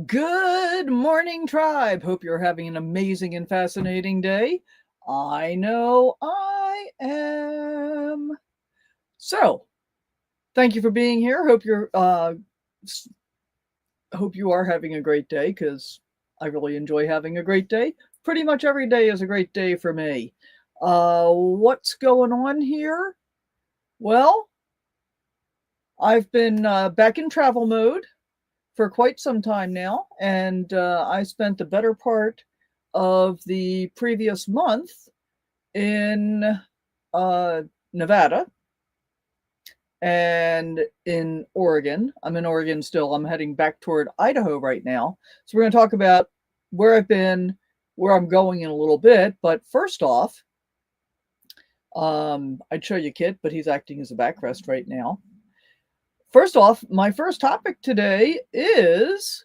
Good morning, tribe. Hope you're having an amazing and fascinating day. I know I am. So, thank you for being here. Hope you are having a great day because I really enjoy having a great day. Pretty much every day is a great day for me. What's going on here? Well, I've been back in travel mode for quite some time now, and I spent the better part of the previous month in uh, Nevada and in Oregon. I'm in Oregon still. I'm heading back toward Idaho right now. So we're going to talk about where I've been, where I'm going in a little bit. But first off, I'd show you Kit, but he's acting as a backrest right now. First off, my first topic today is,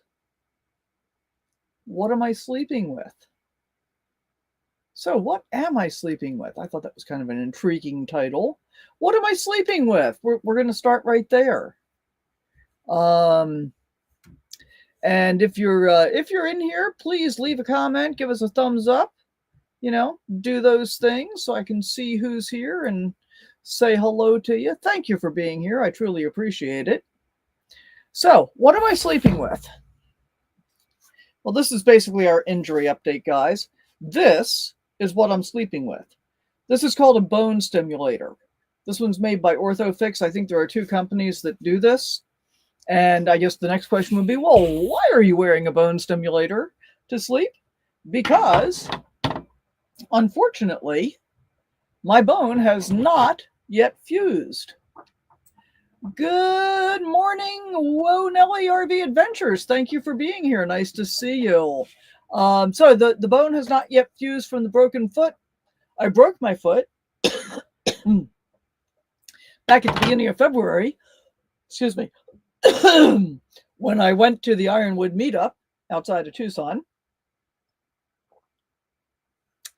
what am I sleeping with? So, what am I sleeping with? I thought that was kind of an intriguing title. What am I sleeping with? We're going to start right there. Um, and if you're in here, please leave a comment, give us a thumbs up. Do those things so I can see who's here and say hello to you. Thank you for being here. I truly appreciate it. So, what am I sleeping with? Well, this is basically our injury update, guys. This is what I'm sleeping with. This is called a bone stimulator. This one's made by OrthoFix. I think there are two companies that do this. And I guess the next question would be, well, why are you wearing a bone stimulator to sleep? Because, unfortunately, my bone has not yet fused. Good morning, Whoa Nelly RV Adventures. Thank you for being here. Nice to see you. So the bone has not yet fused from the broken foot. I broke my foot back at the beginning of February. Excuse me. When I went to the Ironwood meetup outside of Tucson.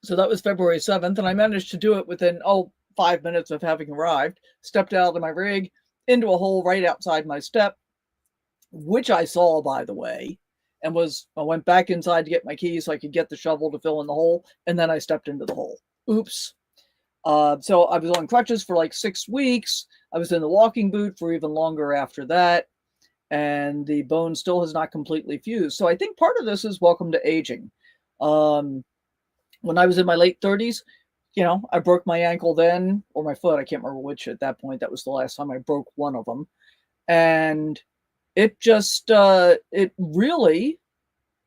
So that was February 7th, and I managed to do it within 5 minutes of having arrived. Stepped out of my rig into a hole right outside my step, which I saw, by the way, and I went back inside to get my keys so I could get the shovel to fill in the hole, and then I stepped into the hole. Oops. So I was on crutches for like 6 weeks. I was in the walking boot for even longer after that, and the bone still has not completely fused. So I think part of this is welcome to aging. When I was in my late 30s, I broke my ankle then, or my foot. I can't remember which at that point. That was the last time I broke one of them. And it just, it really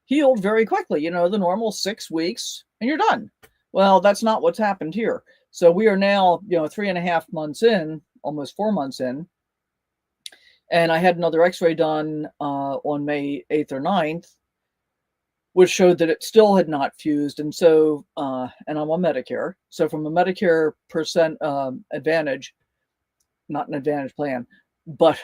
healed very quickly. The normal 6 weeks and you're done. Well, that's not what's happened here. So we are now, 3.5 months in, almost 4 months in. And I had another x-ray done on May 8th or 9th, which showed that it still had not fused. And so, and I'm on Medicare. So from a Medicare percent advantage, not an advantage plan, but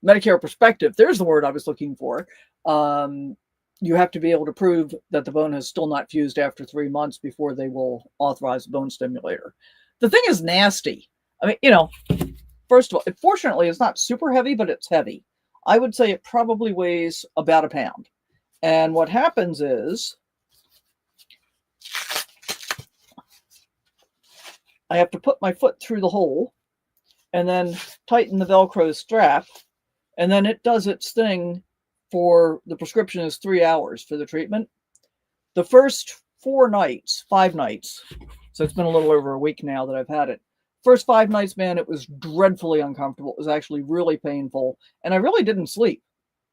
Medicare perspective, there's the word I was looking for. You have to be able to prove that the bone has still not fused after 3 months before they will authorize a bone stimulator. The thing is nasty. I mean, first of all, fortunately, it's not super heavy, but it's heavy. I would say it probably weighs about a pound. And what happens is I have to put my foot through the hole and then tighten the Velcro strap. And then it does its thing for the prescription is 3 hours for the treatment. The first 5 nights, so it's been a little over a week now that I've had it. First 5 nights, man, it was dreadfully uncomfortable. It was actually really painful. And I really didn't sleep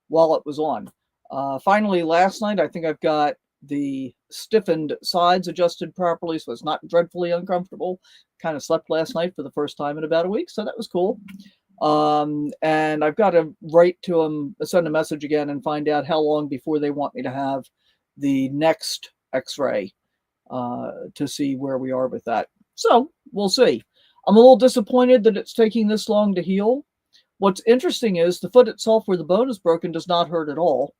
while it was on. Finally, last night, I think I've got the stiffened sides adjusted properly, so it's not dreadfully uncomfortable. Kind of slept last night for the first time in about a week, so that was cool. And I've got to write to them, send a message again and find out how long before they want me to have the next x-ray to see where we are with that. So we'll see. I'm a little disappointed that it's taking this long to heal. What's interesting is the foot itself where the bone is broken does not hurt at all.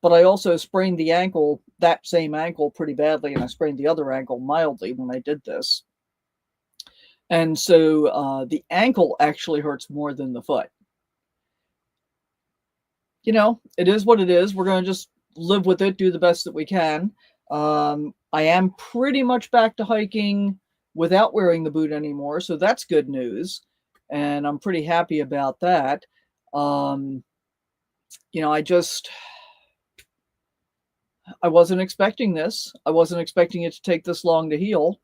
But I also sprained the ankle, that same ankle, pretty badly, and I sprained the other ankle mildly when I did this. And so the ankle actually hurts more than the foot. it is what it is. We're going to just live with it, do the best that we can. I am pretty much back to hiking without wearing the boot anymore, so that's good news, and I'm pretty happy about that. Um, I wasn't expecting this. I wasn't expecting it to take this long to heal.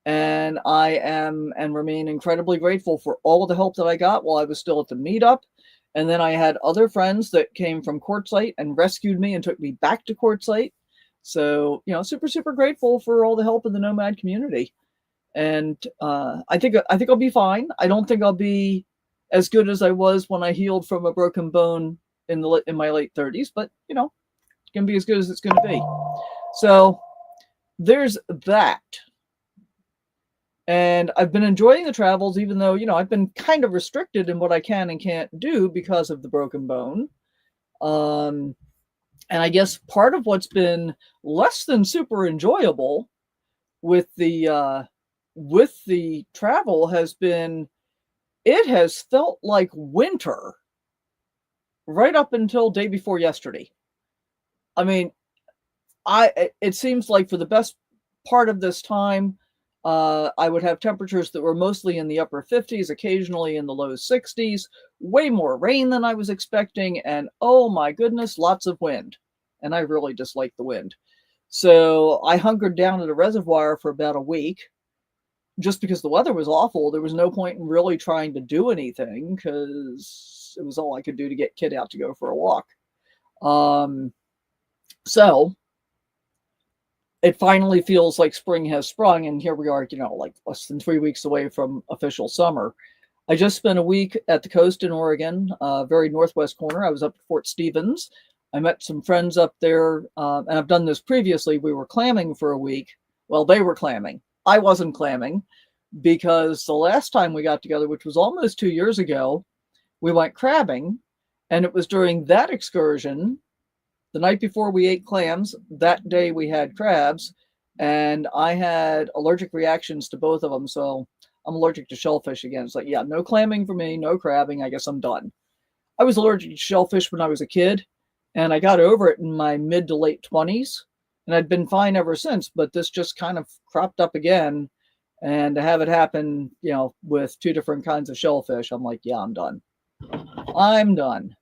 And I am and remain incredibly grateful for all of the help that I got while I was still at the meetup. And then I had other friends that came from Quartzsite and rescued me and took me back to Quartzsite. So, super, super grateful for all the help in the Nomad community. And I think I'll be fine. I don't think I'll be as good as I was when I healed from a broken bone in my late 30s, but it's gonna be as good as it's gonna be. So there's that. And I've been enjoying the travels, even though, I've been kind of restricted in what I can and can't do because of the broken bone. And I guess part of what's been less than super enjoyable with the travel has been, it has felt like winter right up until day before yesterday. I mean, it seems like for the best part of this time, I would have temperatures that were mostly in the upper 50s, occasionally in the low 60s, way more rain than I was expecting, and oh my goodness, lots of wind. And I really dislike the wind. So I hunkered down at a reservoir for about a week just because the weather was awful. There was no point in really trying to do anything because it was all I could do to get Kid out to go for a walk. So it finally feels like spring has sprung, and here we are, like less than 3 weeks away from official summer. I just spent a week at the coast in Oregon, very northwest corner. I was up at Fort Stevens. I met some friends up there, and I've done this previously. We were clamming for a week. Well, they were clamming. I wasn't clamming because the last time we got together, which was almost 2 years ago, we went crabbing, and it was during that excursion. The night before we ate clams, that day we had crabs, and I had allergic reactions to both of them. So I'm allergic to shellfish again. It's like, yeah, no clamming for me, no crabbing. I guess I'm done. I was allergic to shellfish when I was a kid, and I got over it in my mid to late 20s, and I'd been fine ever since. But this just kind of cropped up again, and to have it happen, with 2 different kinds of shellfish, I'm like, yeah, I'm done. I'm done.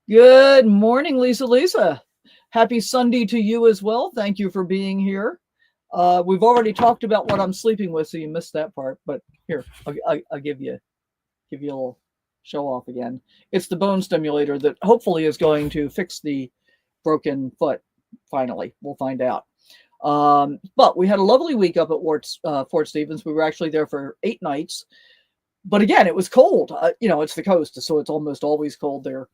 Good morning, Lisa. Happy Sunday to you as well. Thank you for being here. We've already talked about what I'm sleeping with, so you missed that part. But here, I'll give you a little show off again. It's the bone stimulator that hopefully is going to fix the broken foot. Finally, we'll find out. But we had a lovely week up at Fort Stevens. We were actually there for 8 nights. But again, it was cold. It's the coast, so it's almost always cold there.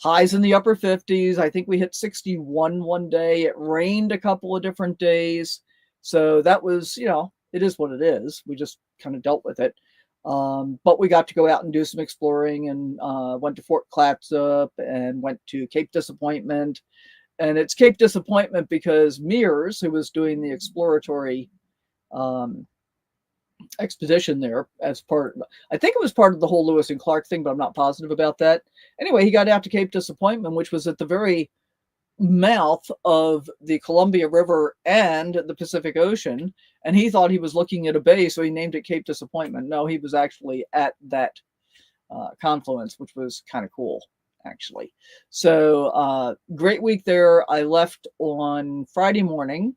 Highs in the upper 50s. I think we hit 61 one day. It rained a couple of different days. So that was, it is what it is. We just kind of dealt with it. But we got to go out and do some exploring, and went to Fort Clatsop and went to Cape Disappointment. And it's Cape Disappointment because Mears, who was doing the exploratory expedition there as I think it was part of the whole Lewis and Clark thing, but I'm not positive about that. Anyway, he got out to Cape Disappointment, which was at the very mouth of the Columbia River and the Pacific Ocean, and he thought he was looking at a bay, so he named it Cape Disappointment. No, he was actually at that confluence, which was kind of cool, actually. So great week there. I left on Friday morning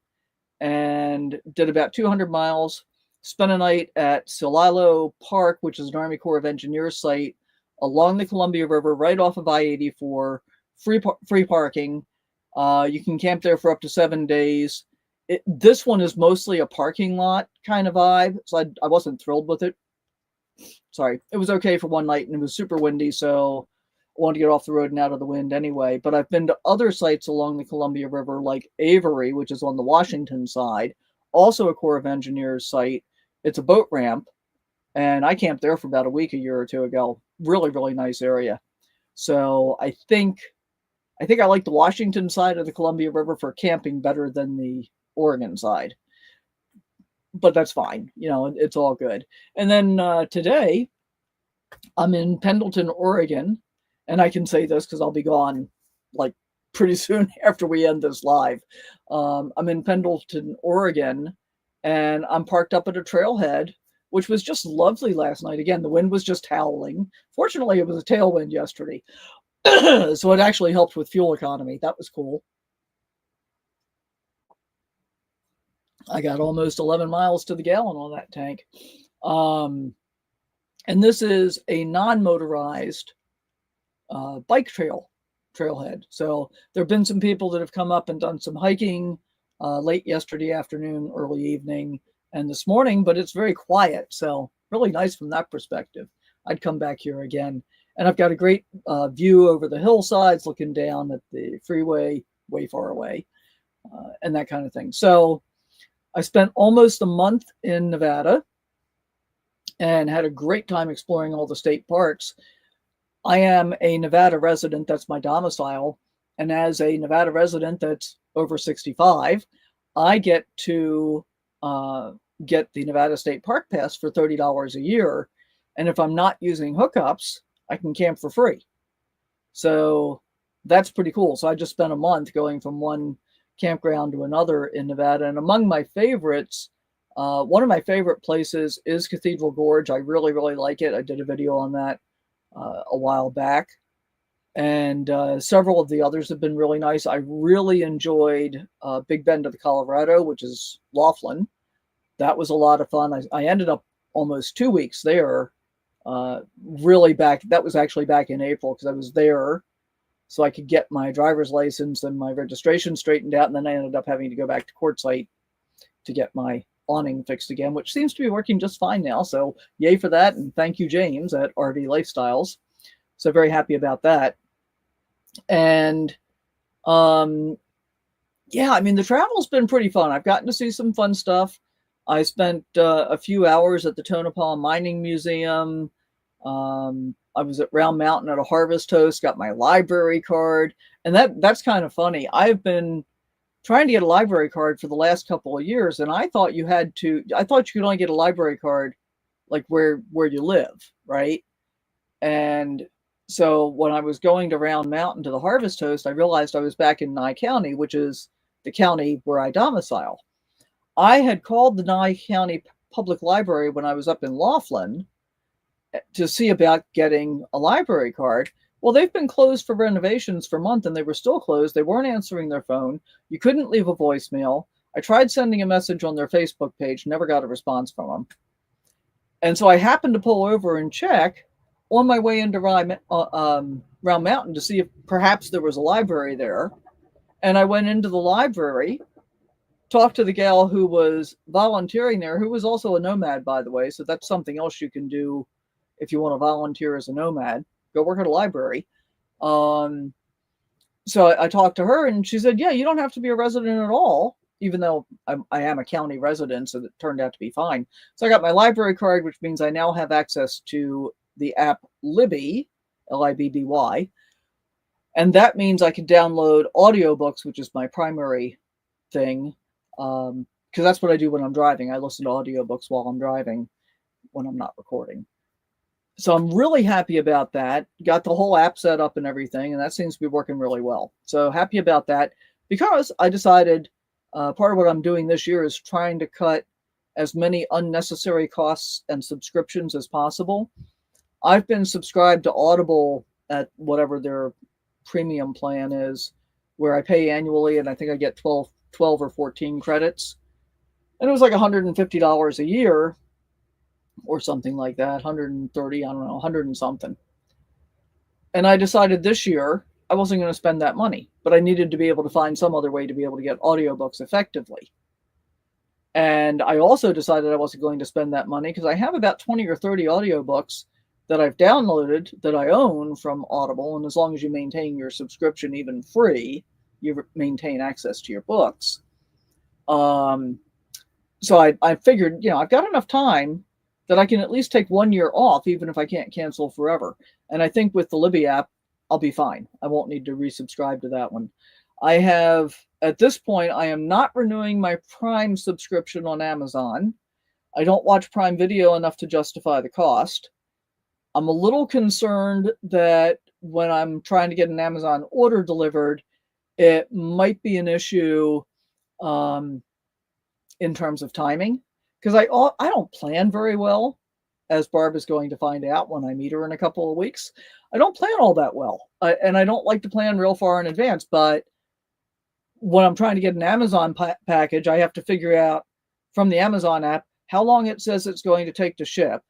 and did about 200 miles. Spent a night at Silalo Park, which is an Army Corps of Engineers site along the Columbia River, right off of I-84, free parking. You can camp there for up to 7 days. This one is mostly a parking lot kind of vibe, so I wasn't thrilled with it. Sorry, it was okay for one night, and it was super windy, so I wanted to get off the road and out of the wind anyway. But I've been to other sites along the Columbia River, like Avery, which is on the Washington side, also a Corps of Engineers site. It's a boat ramp, and I camped there for about a week a year or two ago. Really, really nice area. So I think I like the Washington side of the Columbia River for camping better than the Oregon side. But that's fine. It's all good. And then today, I'm in Pendleton, Oregon, And I can say this because I'll be gone like pretty soon after we end this live. I'm in Pendleton, Oregon, and I'm parked up at a trailhead, which was just lovely last night. Again, the wind was just howling. Fortunately, it was a tailwind yesterday. So it actually helped with fuel economy. That was cool. I got almost 11 miles to the gallon on that tank. And this is a non-motorized bike trailhead. So there have been some people that have come up and done some hiking late yesterday afternoon, early evening, and this morning, but it's very quiet. So really nice from that perspective. I'd come back here again. And I've got a great view over the hillsides, looking down at the freeway way far away, and that kind of thing. So I spent almost a month in Nevada and had a great time exploring all the state parks. I am a Nevada resident. That's my domicile. And as a Nevada resident that's over 65, I get to get the Nevada State Park Pass for $30 a year. And if I'm not using hookups, I can camp for free. So that's pretty cool. So I just spent a month going from one campground to another in Nevada. And among my favorites, one of my favorite places is Cathedral Gorge. I really, really like it. I did a video on that a while back. And several of the others have been really nice. I really enjoyed Big Bend of the Colorado, which is Laughlin. That was a lot of fun. I ended up almost 2 weeks there. Really back, that was actually back in April because I was there so I could get my driver's license and my registration straightened out. And then I ended up having to go back to Quartzsite to get my awning fixed again, which seems to be working just fine now. So yay for that. And thank you, James at RV Lifestyles. So very happy about that. And yeah, I mean, the travel's been pretty fun. I've gotten to see some fun stuff. I spent a few hours at the Tonopah Mining Museum. I was at Round Mountain at a harvest host, got my library card. And that's kind of funny. I've been trying to get a library card for the last couple of years, and I thought you could only get a library card like where you live, right? And so when I was going to Round Mountain to the harvest host, I realized I was back in Nye County, which is the county where I domicile. I had called the Nye County Public Library when I was up in Laughlin to see about getting a library card. Well, they've been closed for renovations for months, and they were still closed. They weren't answering their phone. You couldn't leave a voicemail. I tried sending a message on their Facebook page, never got a response from them. And so I happened to pull over and check on my way into Round Mountain to see if perhaps there was a library there. And I went into the library, talked to the gal who was volunteering there, who was also a nomad, by the way. So that's something else you can do if you want to volunteer as a nomad. Go work at a library. So I talked to her, and she said, yeah, you don't have to be a resident at all, even though I am a county resident, so it turned out to be fine. So I got my library card, which means I now have access to the app Libby, Libby. And that means I can download audiobooks, which is my primary thing, because that's what I do when I'm driving. I listen to audiobooks while I'm driving when I'm not recording. So I'm really happy about that. Got the whole app set up and everything, and that seems to be working really well. So happy about that, because I decided part of what I'm doing this year is trying to cut as many unnecessary costs and subscriptions as possible. I've been subscribed to Audible at whatever their premium plan is, where I pay annually, and I think I get 12 or 14 credits. And it was like $150 a year or something like that, 130, I don't know, 100 and something. And I decided this year I wasn't going to spend that money, but I needed to be able to find some other way to be able to get audiobooks effectively. And I also decided I wasn't going to spend that money because I have about 20 or 30 audiobooks that I've downloaded that I own from Audible. And as long as you maintain your subscription, even free, you maintain access to your books. So I figured, I've got enough time that I can at least take 1 year off, even if I can't cancel forever. And I think with the Libby app, I'll be fine. I won't need to resubscribe to that one. At this point, I am not renewing my Prime subscription on Amazon. I don't watch Prime Video enough to justify the cost. I'm a little concerned that when I'm trying to get an Amazon order delivered, it might be an issue in terms of timing, because I don't plan very well, as Barb is going to find out when I meet her in a couple of weeks. I don't plan all that well, and I don't like to plan real far in advance. But when I'm trying to get an Amazon package, I have to figure out from the Amazon app how long it says it's going to take to ship,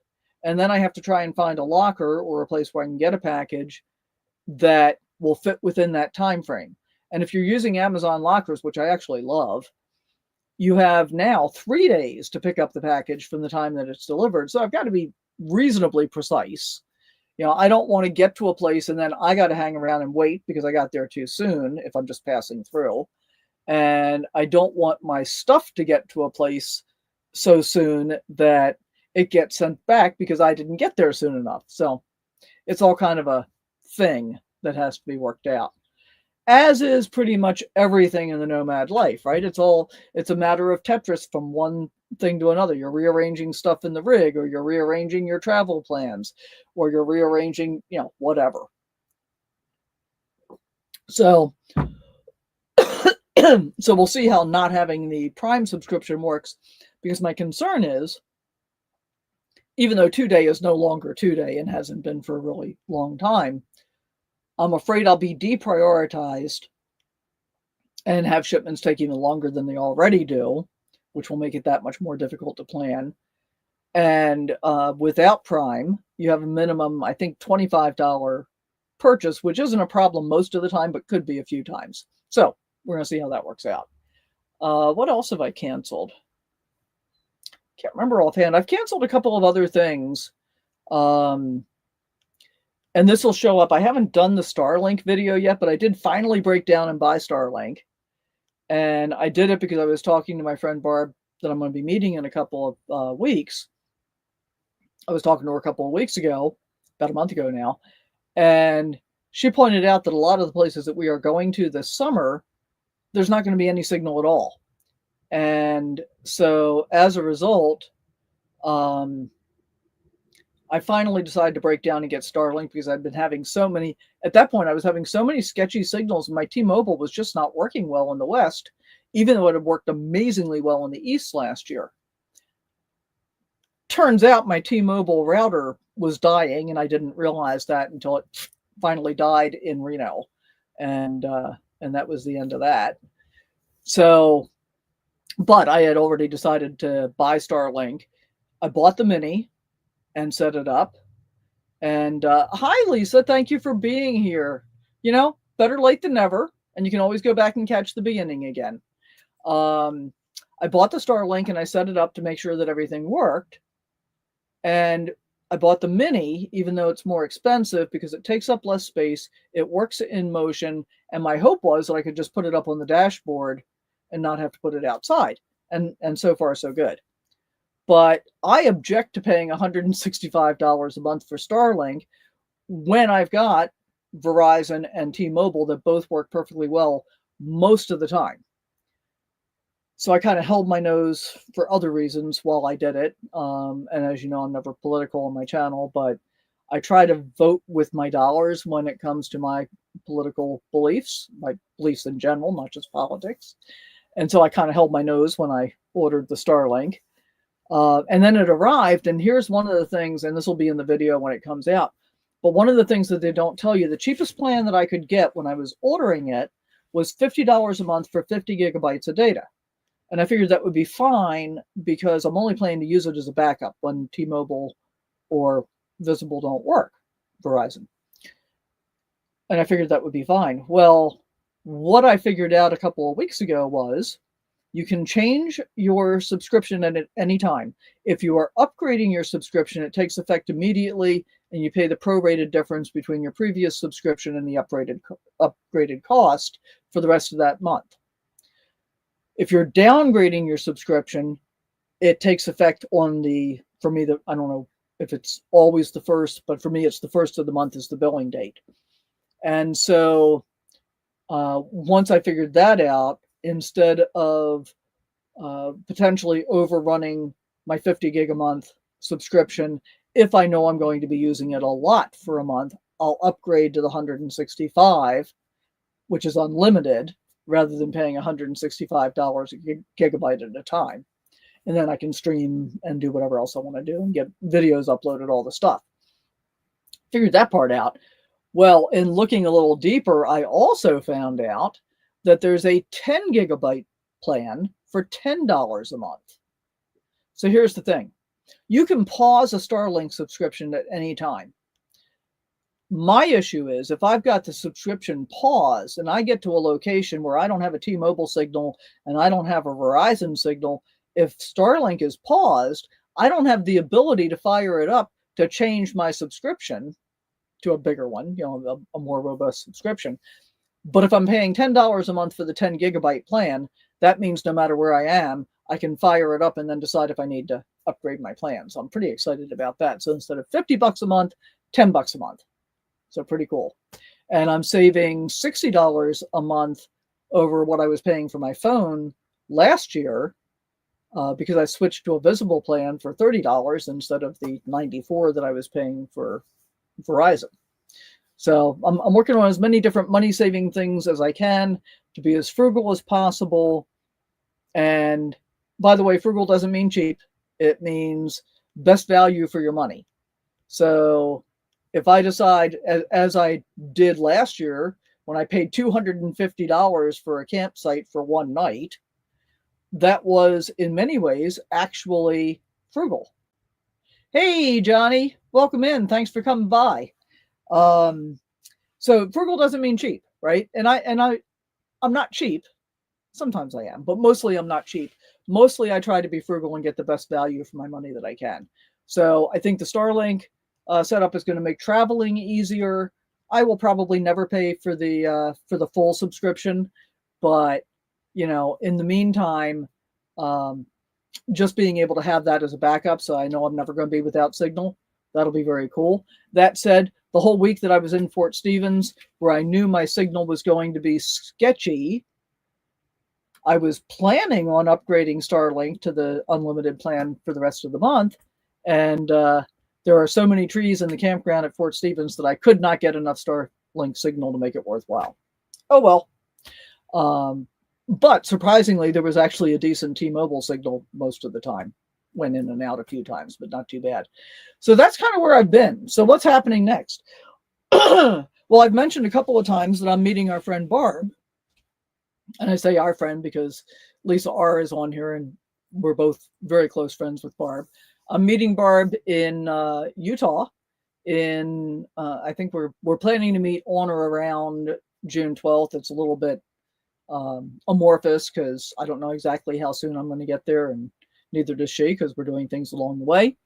and then I have to try and find a locker or a place where I can get a package that will fit within that time frame. And if you're using Amazon lockers, which I actually love, you have now 3 days to pick up the package from the time that it's delivered. So I've got to be reasonably precise. I don't want to get to a place and then I got to hang around and wait because I got there too soon if I'm just passing through. And I don't want my stuff to get to a place so soon that it gets sent back because I didn't get there soon enough. So it's all kind of a thing that has to be worked out, as is pretty much everything in the nomad life, right? It's a matter of Tetris from one thing to another. You're rearranging stuff in the rig, or you're rearranging your travel plans, or you're rearranging, whatever. So so we'll see how not having the Prime subscription works, because my concern is, even though 2-day is no longer 2-day and hasn't been for a really long time, I'm afraid I'll be deprioritized and have shipments take even longer than they already do, which will make it that much more difficult to plan. And without Prime, you have a minimum, I think, $25 purchase, which isn't a problem most of the time, but could be a few times. So we're going to see how that works out. What else have I canceled? Can't remember offhand. I've canceled a couple of other things. And this will show up. I haven't done the Starlink video yet, but I did finally break down and buy Starlink. And I did it because I was talking to my friend Barb that I'm going to be meeting in a couple of weeks. I was talking to her a couple of weeks ago, about a month ago now. And she pointed out that a lot of the places that we are going to this summer, there's not going to be any signal at all. And so as a result, I finally decided to break down and get Starlink because I'd been having so many, at that point, I was having so many sketchy signals, and my T-Mobile was just not working well in the West, even though it had worked amazingly well in the East last year. Turns out my T-Mobile router was dying, and I didn't realize that until it finally died in Reno. And that was the end of that. So, but I had already decided to buy Starlink. I bought the Mini and set it up. And hi, Lisa, thank you for being here. Better late than never. And you can always go back and catch the beginning again. I bought the Starlink and I set it up to make sure that everything worked. And I bought the Mini, even though it's more expensive, because it takes up less space. It works in motion. And my hope was that I could just put it up on the dashboard and not have to put it outside. And so far, so good. But I object to paying $165 a month for Starlink when I've got Verizon and T-Mobile that both work perfectly well most of the time. So I kind of held my nose for other reasons while I did it. And as you know, I'm never political on my channel, but I try to vote with my dollars when it comes to my political beliefs, my beliefs in general, not just politics. And so I kind of held my nose when I ordered the Starlink. And then it arrived, and here's one of the things, and this will be in the video when it comes out, but one of the things that they don't tell you, the cheapest plan that I could get when I was ordering it was $50 a month for 50 gigabytes of data. And I figured that would be fine because I'm only planning to use it as a backup when T-Mobile or Visible don't work, Verizon. And I figured that would be fine. Well, what I figured out a couple of weeks ago was you can change your subscription at any time. If you are upgrading your subscription, it takes effect immediately, and you pay the prorated difference between your previous subscription and the upgraded cost for the rest of that month. If you're downgrading your subscription, it takes effect on for me, I don't know if it's always the first, but for me, it's the first of the month is the billing date. And so once I figured that out, instead of potentially overrunning my 50 gig a month subscription, if I know I'm going to be using it a lot for a month, I'll upgrade to the 165, which is unlimited, rather than paying $165 a gigabyte at a time. And then I can stream and do whatever else I want to do and get videos uploaded, all the stuff. Figured that part out. Well, in looking a little deeper, I also found out that there's a 10 gigabyte plan for $10 a month. So here's the thing. You can pause a Starlink subscription at any time. My issue is if I've got the subscription paused and I get to a location where I don't have a T-Mobile signal and I don't have a Verizon signal, if Starlink is paused, I don't have the ability to fire it up to change my subscription to a bigger one, a more robust subscription. But if I'm paying $10 a month for the 10 gigabyte plan, that means no matter where I am, I can fire it up and then decide if I need to upgrade my plan. So I'm pretty excited about that. So instead of $50 a month, $10 a month. So pretty cool. And I'm saving $60 a month over what I was paying for my phone last year because I switched to a visible plan for $30 instead of the $94 that I was paying for Verizon. So I'm working on as many different money-saving things as I can to be as frugal as possible. And by the way, frugal doesn't mean cheap. It means best value for your money. So if I decide, as I did last year, when I paid $250 for a campsite for one night, that was in many ways actually frugal. Hey, Johnny, welcome in. Thanks for coming by. So frugal doesn't mean cheap, right? And I'm not cheap. Sometimes I am, but mostly I'm not cheap. Mostly I try to be frugal and get the best value for my money that I can. So I think the Starlink setup is going to make traveling easier. I will probably never pay for the full subscription, but in the meantime, just being able to have that as a backup, so I know I'm never going to be without signal, that'll be very cool. That said, the whole week that I was in Fort Stevens, where I knew my signal was going to be sketchy, I was planning on upgrading Starlink to the unlimited plan for the rest of the month. And there are so many trees in the campground at Fort Stevens that I could not get enough Starlink signal to make it worthwhile. Oh, well. But surprisingly, there was actually a decent T-Mobile signal most of the time. Went in and out a few times, but not too bad. So that's kind of where I've been. So what's happening next? Well, I've mentioned a couple of times that I'm meeting our friend Barb. And I say our friend because Lisa R is on here and we're both very close friends with Barb. I'm meeting Barb in Utah. I think we're planning to meet on or around June 12th. It's a little bit amorphous because I don't know exactly how soon I'm going to get there, and neither does she because we're doing things along the way.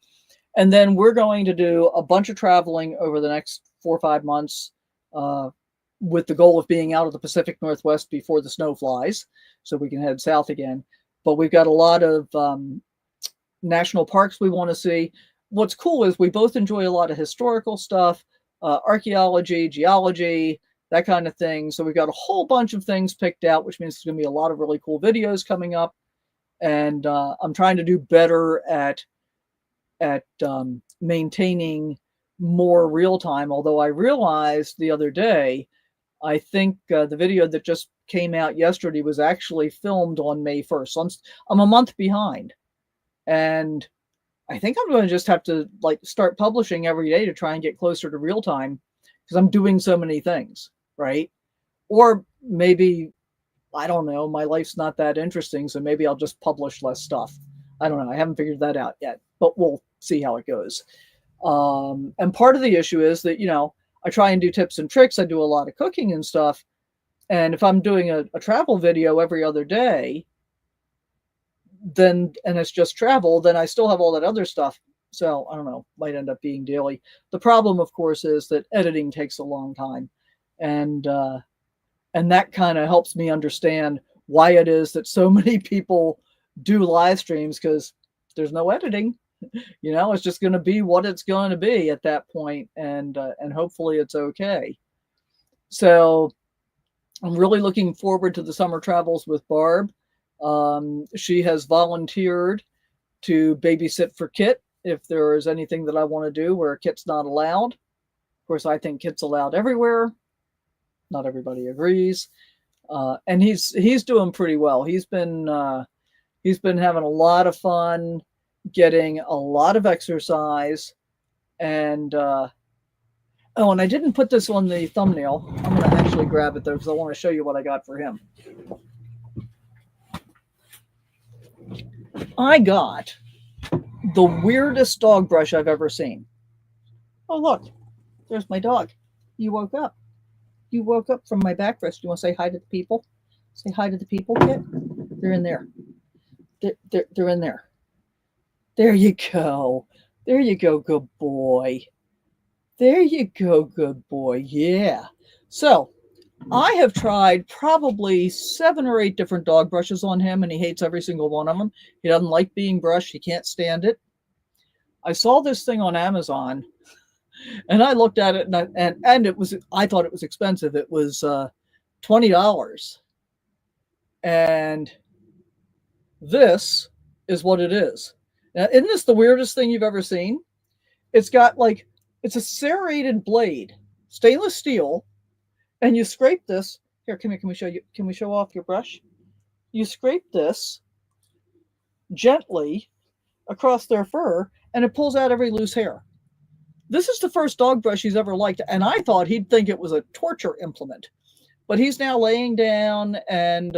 And then we're going to do a bunch of traveling over the next 4 or 5 months with the goal of being out of the Pacific Northwest before the snow flies so we can head south again. But we've got a lot of national parks we want to see. What's cool is we both enjoy a lot of historical stuff, archaeology, geology, that kind of thing. So we've got a whole bunch of things picked out, which means there's going to be a lot of really cool videos coming up. And I'm trying to do better at maintaining more real time. Although I realized the other day, I think the video that just came out yesterday was actually filmed on May 1st. So I'm a month behind. And I think I'm going to just have to start publishing every day to try and get closer to real time because I'm doing so many things, right? Or maybe, I don't know, my life's not that interesting, so maybe I'll just publish less stuff. I don't know. I haven't figured that out yet, but we'll see how it goes. And part of the issue is that, I try and do tips and tricks. I do a lot of cooking and stuff. And if I'm doing a travel video every other day, and it's just travel, then I still have all that other stuff. So I don't know, might end up being daily. The problem, of course, is that editing takes a long time. And that kind of helps me understand why it is that so many people do live streams, because there's no editing. It's just going to be what it's going to be at that point, and hopefully it's okay. So I'm really looking forward to the summer travels with Barb. She has volunteered to babysit for Kit if there is anything that I want to do where Kit's not allowed. course, I think Kit's allowed everywhere. Not everybody agrees. And he's doing pretty well. He's been having a lot of fun, getting a lot of exercise, and oh, and I didn't put this on the thumbnail. I'm going to actually grab it though because I want to show you what I got for him. I got the weirdest dog brush I've ever seen. Oh, look, there's my dog. You woke up. You woke up from my back rest. You want to say hi to the people? Say hi to the people, Kit. They're in there. They're in there. There you go. There you go, good boy. There you go, good boy. Yeah. So I have tried probably 7 or 8 different dog brushes on him, and he hates every single one of them. He doesn't like being brushed. He can't stand it. I saw this thing on Amazon, and I looked at it, and it was, I thought it was expensive. It was $20. And this is what it is. Now, isn't this the weirdest thing you've ever seen? It's got like, it's a serrated blade, stainless steel, and you scrape this. Here, come here. Can we show you? Can we show off your brush? You scrape this gently across their fur, and it pulls out every loose hair. This is the first dog brush he's ever liked, and I thought he'd think it was a torture implement. But he's now laying down and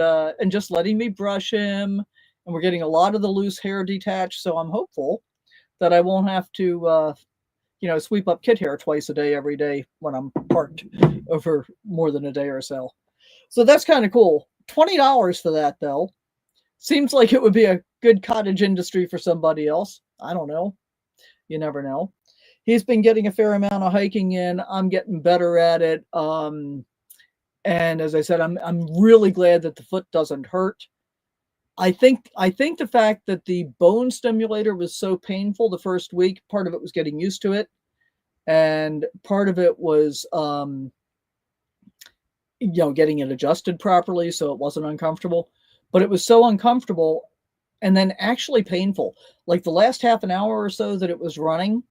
just letting me brush him, and we're getting a lot of the loose hair detached. So I'm hopeful that I won't have to, sweep up kit hair twice a day, every day when I'm parked over more than a day or so. So that's kind of cool. $20 for that, though. Seems like it would be a good cottage industry for somebody else. I don't know. You never know. He's been getting a fair amount of hiking in. I'm getting better at it. And as I said, I'm really glad that the foot doesn't hurt. I think the fact that the bone stimulator was so painful the first week, part of it was getting used to it, and part of it was getting it adjusted properly so it wasn't uncomfortable. But it was so uncomfortable and then actually painful. Like the last half an hour or so that it was running,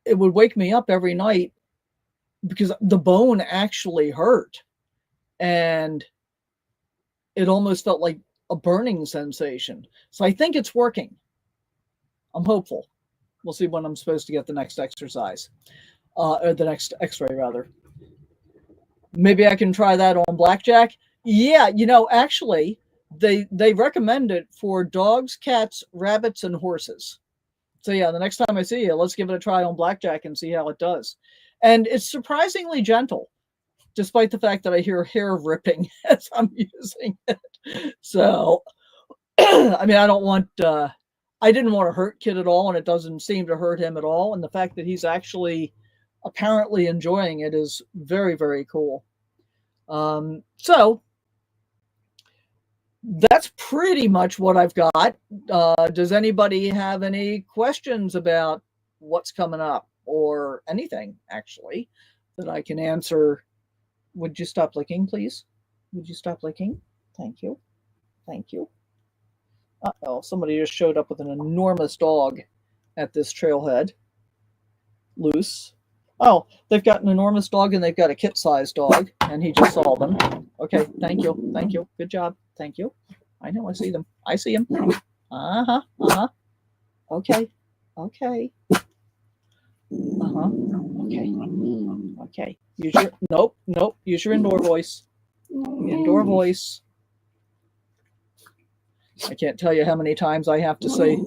it would wake me up every night because the bone actually hurt. And it almost felt like a burning sensation. So I think it's working. I'm hopeful. We'll see when I'm supposed to get the next exercise, or the next x-ray rather. Maybe I can try that on Blackjack. Yeah, actually, they recommend it for dogs, cats, rabbits, and horses. So yeah, the next time I see you, let's give it a try on Blackjack and see how it does. And it's surprisingly gentle, despite the fact that I hear hair ripping as I'm using it. So, I mean, I didn't want to hurt Kid at all, and it doesn't seem to hurt him at all. And the fact that he's actually apparently enjoying it is very, very cool. So that's pretty much what I've got. Does anybody have any questions about what's coming up or anything, actually, that I can answer? Would you stop licking, please? Would you stop licking? Thank you. Thank you. Uh-oh, somebody just showed up with an enormous dog at this trailhead. Loose. Oh, they've got an enormous dog and they've got a kit-sized dog, and he just saw them. Okay, thank you. Thank you. Good job. Thank you. I know, I see them. I see them. Uh-huh. Uh-huh. Okay. Okay. Uh-huh. Okay. Okay. Use your nope. Use your indoor voice. Indoor voice. I can't tell you how many times I have to say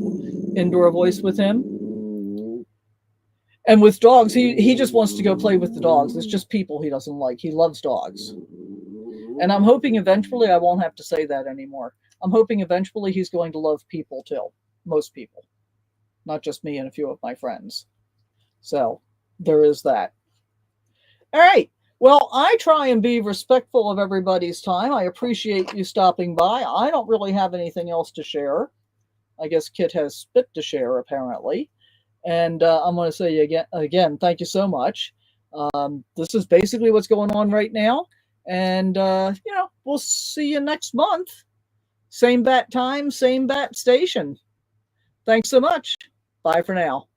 indoor voice with him. And with dogs, he just wants to go play with the dogs. It's just people he doesn't like. He loves dogs. And I'm hoping eventually I won't have to say that anymore. I'm hoping eventually he's going to love people too. Most people. Not just me and a few of my friends. So there is that. All right. Well, I try and be respectful of everybody's time. I appreciate you stopping by. I don't really have anything else to share. I guess Kit has spit to share, apparently. And I'm going to say again, thank you so much. This is basically what's going on right now. And, we'll see you next month. Same bat time, same bat station. Thanks so much. Bye for now.